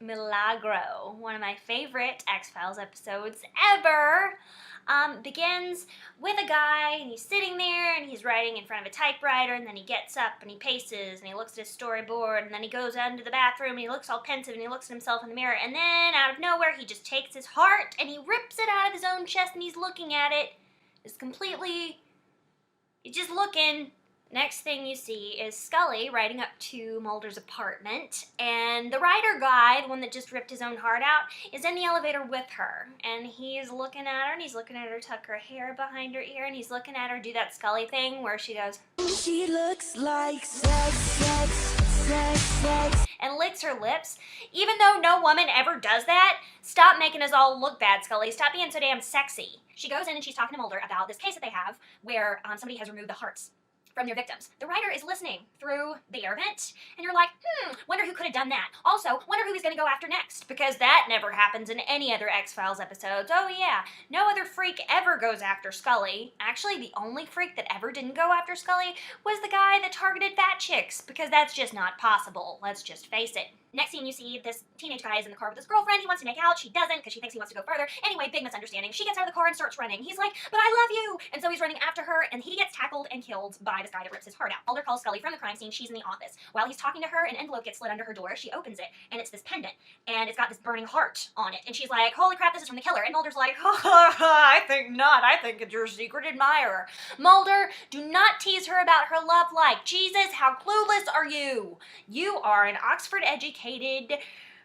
Milagro, one of my favorite X-Files episodes ever. Begins with a guy, and he's sitting there, and he's writing in front of a typewriter, and then he gets up, and he paces, and he looks at his storyboard, and then he goes out into the bathroom, and he looks all pensive, and he looks at himself in the mirror, and then, out of nowhere, he just takes his heart, and he rips it out of his own chest, and he's looking at it. He's just looking. Next thing you see is Scully riding up to Mulder's apartment, and the writer guy, the one that just ripped his own heart out, is in the elevator with her, and he's looking at her, and he's looking at her tuck her hair behind her ear, and he's looking at her do that Scully thing where she goes, "She looks like sex, sex, sex, sex," and licks her lips. Even though no woman ever does that, stop making us all look bad, Scully. Stop being so damn sexy. She goes in and she's talking to Mulder about this case that they have where somebody has removed the hearts from their victims. The writer is listening through the air vent, and you're like, wonder who could have done that. Also, wonder who he's going to go after next, because that never happens in any other X-Files episodes. Oh yeah, no other freak ever goes after Scully. Actually, the only freak that ever didn't go after Scully was the guy that targeted fat chicks, because that's just not possible. Let's just face it. Next scene, you see this teenage guy is in the car with his girlfriend. He wants to make out. She doesn't because she thinks he wants to go further. Anyway, big misunderstanding. She gets out of the car and starts running. He's like, "But I love you!" And so he's running after her, and he gets tackled and killed by this guy that rips his heart out. Mulder calls Scully from the crime scene. She's in the office. While he's talking to her, an envelope gets slid under her door. She opens it, and it's this pendant, and it's got this burning heart on it. And she's like, "Holy crap, this is from the killer." And Mulder's like, "Ha ha ha, I think not. I think it's your secret admirer." Mulder, do not tease her about her love life. Jesus, how clueless are you? You are an Oxford-educated,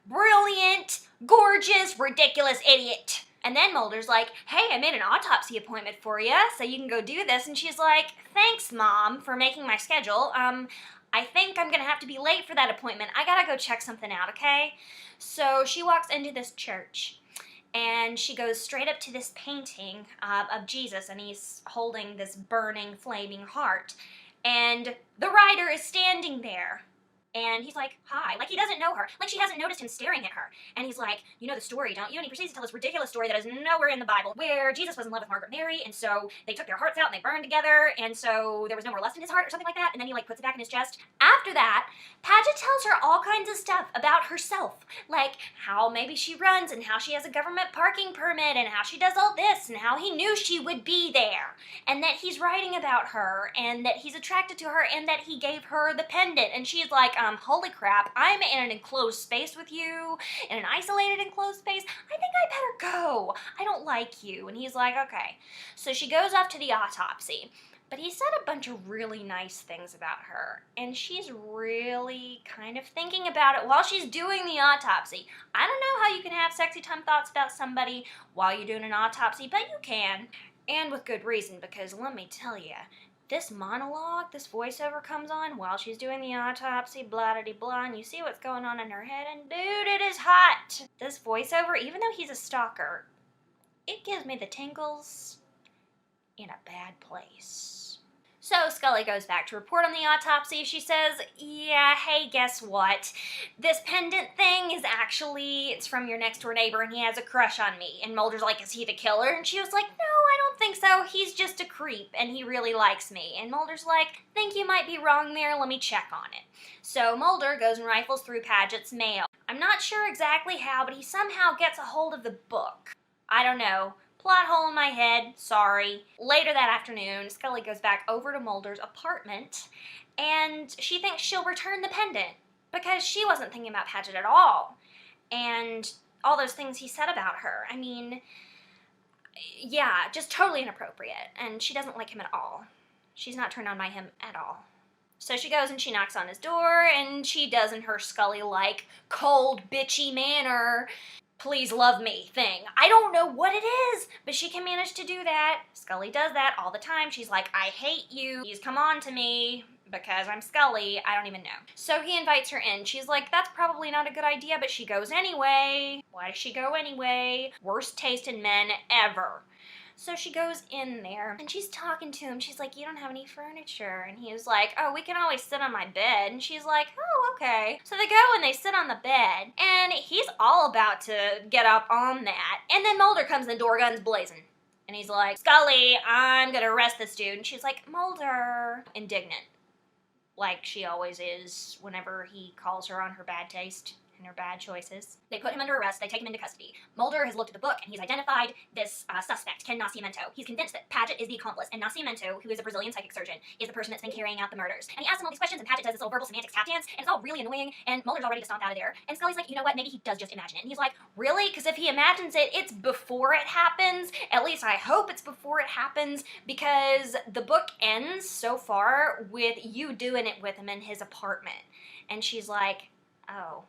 brilliant, gorgeous, ridiculous idiot. And then Mulder's like, "Hey, I made an autopsy appointment for you, so you can go do this." And she's like, "Thanks, Mom, for making my schedule. I think I'm gonna have to be late for that appointment. I gotta go check something out, okay?" So she walks into this church, and she goes straight up to this painting of Jesus, and he's holding this burning, flaming heart. And the writer is standing there. And he's like, "Hi," like he doesn't know her, like she hasn't noticed him staring at her. And he's like, "You know the story, don't you?" And he proceeds to tell this ridiculous story that is nowhere in the Bible, where Jesus was in love with Margaret Mary, and so they took their hearts out and they burned together, and so there was no more lust in his heart or something like that, and then he like puts it back in his chest. After that, Paget tells her all kinds of stuff about herself, like how maybe she runs, and how she has a government parking permit, and how she does all this, and how he knew she would be there, and that he's writing about her, and that he's attracted to her, and that he gave her the pendant. And she's like, "Holy crap, I'm in an enclosed space with you, in an isolated enclosed space. I think I better go. I don't like you." And he's like, "Okay." So she goes off to the autopsy. But he said a bunch of really nice things about her, and she's really kind of thinking about it while she's doing the autopsy. I don't know how you can have sexy time thoughts about somebody while you're doing an autopsy, but you can. And with good reason, because let me tell you, this monologue, this voiceover comes on while she's doing the autopsy, blah-de-de-blah, and you see what's going on in her head, and dude, it is hot. This voiceover, even though he's a stalker, it gives me the tingles in a bad place. So Scully goes back to report on the autopsy. She says, "Yeah, hey, guess what? This pendant thing is actually, it's from your next door neighbor, and he has a crush on me." And Mulder's like, "Is he the killer?" And she was like, "No, I don't think so. He's just a creep, and he really likes me." And Mulder's like, "Think you might be wrong there. Let me check on it." So Mulder goes and rifles through Paget's mail. I'm not sure exactly how, but he somehow gets a hold of the book. I don't know. Plot hole in my head, sorry. Later that afternoon, Scully goes back over to Mulder's apartment, and she thinks she'll return the pendant, because she wasn't thinking about Paget at all. And all those things he said about her, I mean, yeah, just totally inappropriate, and she doesn't like him at all. She's not turned on by him at all. So she goes and she knocks on his door, and she does in her Scully-like, cold, bitchy manner, "Please love me" thing. I don't know what it is, but she can manage to do that. Scully does that all the time. She's like, "I hate you. Please come on to me because I'm Scully." I don't even know. So he invites her in. She's like, "That's probably not a good idea," but she goes anyway. Why does she go anyway? Worst taste in men ever. So she goes in there, and she's talking to him. She's like, "You don't have any furniture." And he was like, "Oh, we can always sit on my bed." And she's like, "Oh, okay." So they go and they sit on the bed, and he's all about to get up on that. And then Mulder comes in the door, guns blazing. And he's like, "Scully, I'm gonna arrest this dude." And she's like, "Mulder," indignant, like she always is whenever he calls her on her bad taste. and her bad choices. They put him under arrest. They take him into custody. Mulder has looked at the book, and he's identified this suspect, Ken Nascimento. He's convinced that Paget is the accomplice, and Nascimento, who is a Brazilian psychic surgeon, is the person that's been carrying out the murders. And he asks him all these questions, and Paget does this little verbal semantics tap dance, and it's all really annoying, and Mulder's all ready to stomp out of there. And Scully's like, you know what, maybe he does just imagine it. And he's like, really? Because if he imagines it, it's before it happens. At least I hope it's before it happens, because the book ends so far with you doing it with him in his apartment. And she's like, oh,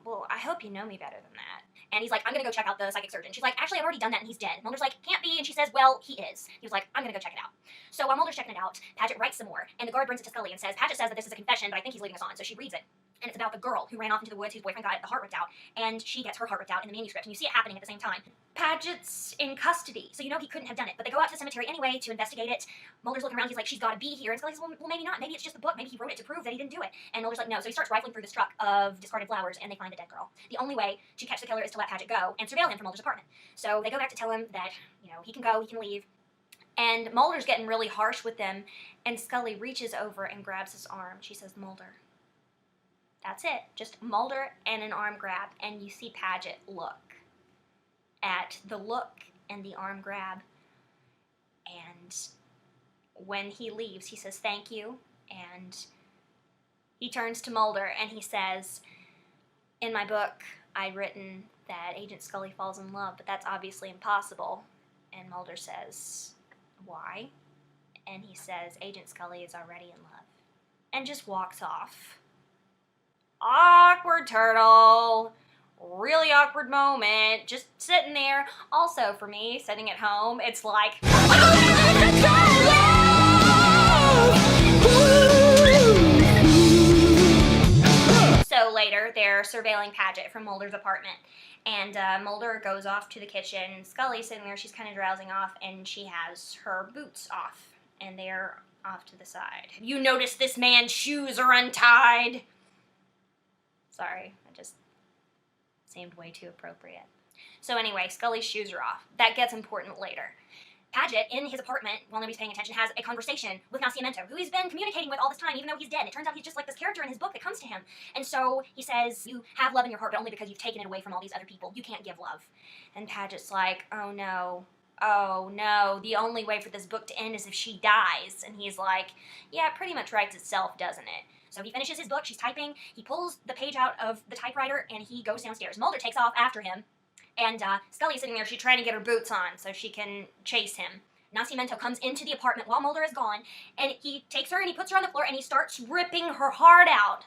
well, I hope you know me better than that. And he's like, I'm gonna go check out the psychic surgeon. She's like, actually, I've already done that and he's dead. Mulder's like, can't be. And she says, well, he is. He was like, I'm gonna go check it out. So while Mulder's checking it out, Paget writes some more, and the guard brings it to Scully and says, Paget says that this is a confession, but I think he's leading us on. So she reads it. And it's about the girl who ran off into the woods whose boyfriend got the heart ripped out, and she gets her heart ripped out in the manuscript, and you see it happening at the same time. Paget's in custody, so you know he couldn't have done it, but they go out to the cemetery anyway to investigate it. Mulder's looking around, he's like, she's gotta be here, and Scully says, well, maybe not, maybe it's just the book, maybe he wrote it to prove that he didn't do it. And Mulder's like, no, so he starts rifling through this truck of discarded flowers, and they find a dead girl. The only way to catch the killer is to let Paget go and surveil him from Mulder's apartment. So they go back to tell him that, you know, he can go, he can leave. And Mulder's getting really harsh with them, and Scully reaches over and grabs his arm. She says, Mulder. That's it. Just Mulder and an arm grab, and you see Paget look at the look and the arm grab. And when he leaves, he says, thank you. And he turns to Mulder and he says, in my book, I'd written that Agent Scully falls in love, but that's obviously impossible. And Mulder says, why? And he says, Agent Scully is already in love. And just walks off. Awkward turtle. Really awkward moment. Just sitting there. Also, for me, sitting at home, it's like... So later, they're surveilling Paget from Mulder's apartment. And Mulder goes off to the kitchen. Scully's sitting there, she's kind of drowsing off, and she has her boots off. And they're off to the side. Have you noticed this man's shoes are untied? Sorry, that just seemed way too appropriate. So anyway, Scully's shoes are off. That gets important later. Paget, in his apartment, while nobody's paying attention, has a conversation with Nascimento, who he's been communicating with all this time, even though he's dead. It turns out he's just like this character in his book that comes to him. And so he says, you have love in your heart, but only because you've taken it away from all these other people. You can't give love. And Paget's like, oh no, the only way for this book to end is if she dies. And he's like, yeah, it pretty much writes itself, doesn't it? So he finishes his book, she's typing, he pulls the page out of the typewriter, and he goes downstairs. Mulder takes off after him, and Scully's sitting there, she's trying to get her boots on so she can chase him. Nascimento comes into the apartment while Mulder is gone, and he takes her and he puts her on the floor, and he starts ripping her heart out.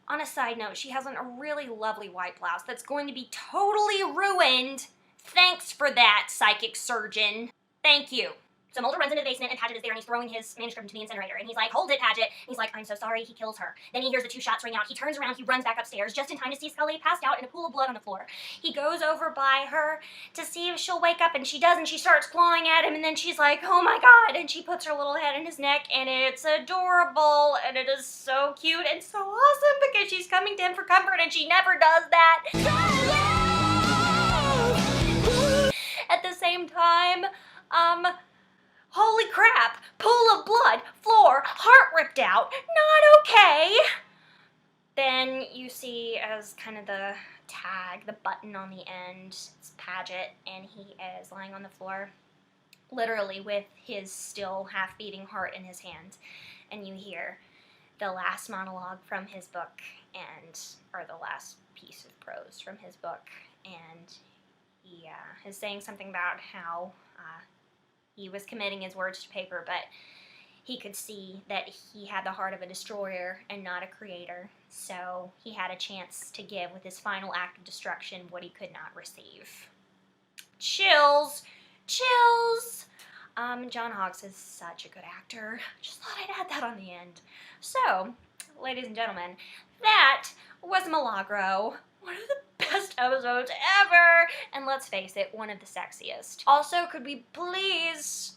On a side note, she has on a really lovely white blouse that's going to be totally ruined. Thanks for that, psychic surgeon. Thank you. So Mulder runs into the basement, and Paget is there, and he's throwing his manuscript into the incinerator. And he's like, hold it, Paget. And he's like, I'm so sorry, he kills her. Then he hears the 2 shots ring out. He turns around, he runs back upstairs, just in time to see Scully passed out in a pool of blood on the floor. He goes over by her to see if she'll wake up, and she does, and she starts clawing at him, and then she's like, oh my god, and she puts her little head in his neck, and it's adorable, and it is so cute and so awesome, because she's coming to him for comfort, and she never does that. At the same time, holy crap, pool of blood, floor, heart ripped out, not okay. Then you see as kind of the tag, the button on the end, it's Paget, and he is lying on the floor, literally with his still half-beating heart in his hand. And you hear the last monologue from his book, or the last piece of prose from his book, and he is saying something about how he was committing his words to paper, but he could see that he had the heart of a destroyer and not a creator, so he had a chance to give with his final act of destruction what he could not receive. Chills! Chills! John Hawkes is such a good actor. Just thought I'd add that on the end. So, ladies and gentlemen, that was Milagro. One of the best episodes ever! And let's face it, one of the sexiest. Also, could we please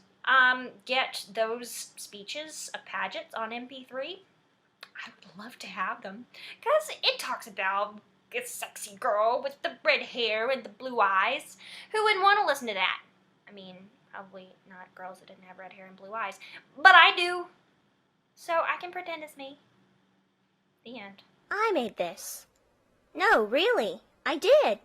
get those speeches of Paget's on MP3? I would love to have them, because it talks about a sexy girl with the red hair and the blue eyes. Who would want to listen to that? I mean, probably not girls that didn't have red hair and blue eyes, but I do. So I can pretend it's me. The end. I made this. No, really, I did.